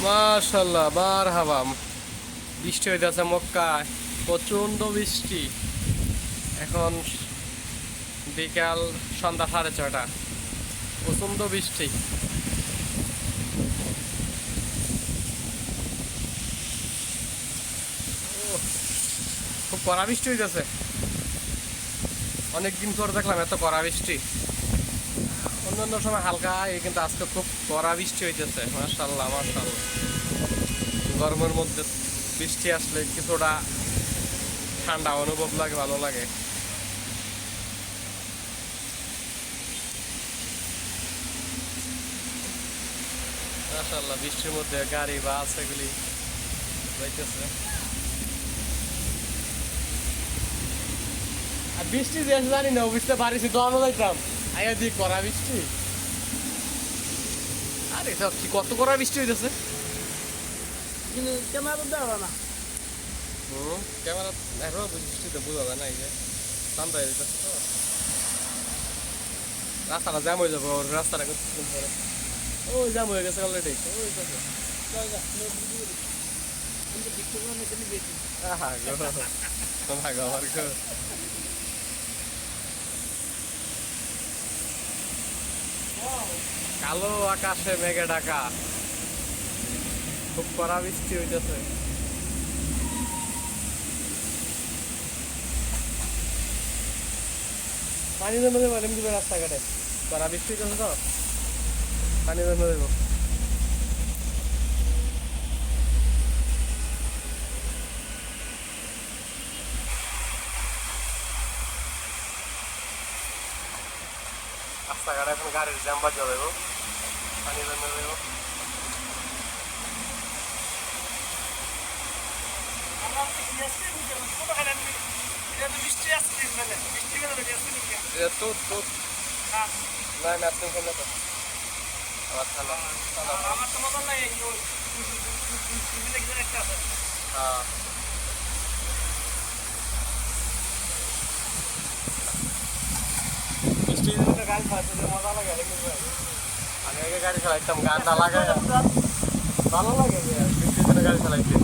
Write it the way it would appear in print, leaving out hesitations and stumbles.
মাশাআল্লাহ মারহাবা। বৃষ্টি হইতেছে মক্কায়, প্রচণ্ড বৃষ্টি। এখন বিকাল সন্ধ্যা 6:30, প্রচণ্ড বৃষ্টি। খুব কড়া বৃষ্টি হইতেছে, অনেকদিন পর দেখলাম এত কড়া বৃষ্টি। অন্যান্য সময় হালকা, কিন্তু আজকে খুব কড়া বৃষ্টি হইতেছে। মাশাআল্লাহ মাশাআল্লাহ। গরমের মধ্যে বৃষ্টি আসলে কিছুটা ঠান্ডা অনুভব লাগে, ভালো লাগে। মাশাআল্লাহ, বৃষ্টির মধ্যে গাড়ি বাস এগুলি যাইতেছে। আর বৃষ্টি যে জানি না, অফিসে বাড়িছি দোয়ানো যাইতাম, আয়া দিয়ে কড়া বৃষ্টি। আরে সব কি কত কড়া বৃষ্টি হইতেছে। কিন্তু ক্যামেরা দেওয়া না। ক্যামেরা এখনো বৃষ্টিতে বোঝা যায় না। এই যে ঠান্ডা হয়ে যেতেছে তো, রাস্তাটা জ্যাম হয়ে যাবে। ওর রাস্তাটা কিছুক্ষণ পরে ওই জ্যাম হয়ে গেছে অলরেডি। ওই যাবে কালো আকাশে মেঘে ঢাকা, খুব কড়া বৃষ্টি হইতেছে। পানি জমে দেবো এমনি দিবে রাস্তাঘাটে, কড়া বৃষ্টি হইতেছে তো পানি জমে দেবো। রাস্তাঘাটে এখন গাড়ির জ্যাম বাজা দেবো, পানি জমে দেবো। না ম্যাচ খেলে তো আমার ঠান্ডা। হ্যাঁ, বৃষ্টির দিনে গাড়ি চালাতে মজা লাগে। আমি আগে গাড়ি চালাইতাম, গানটা লাগাই ভালো লাগে বৃষ্টির দিনে গাড়ি চালাইতে।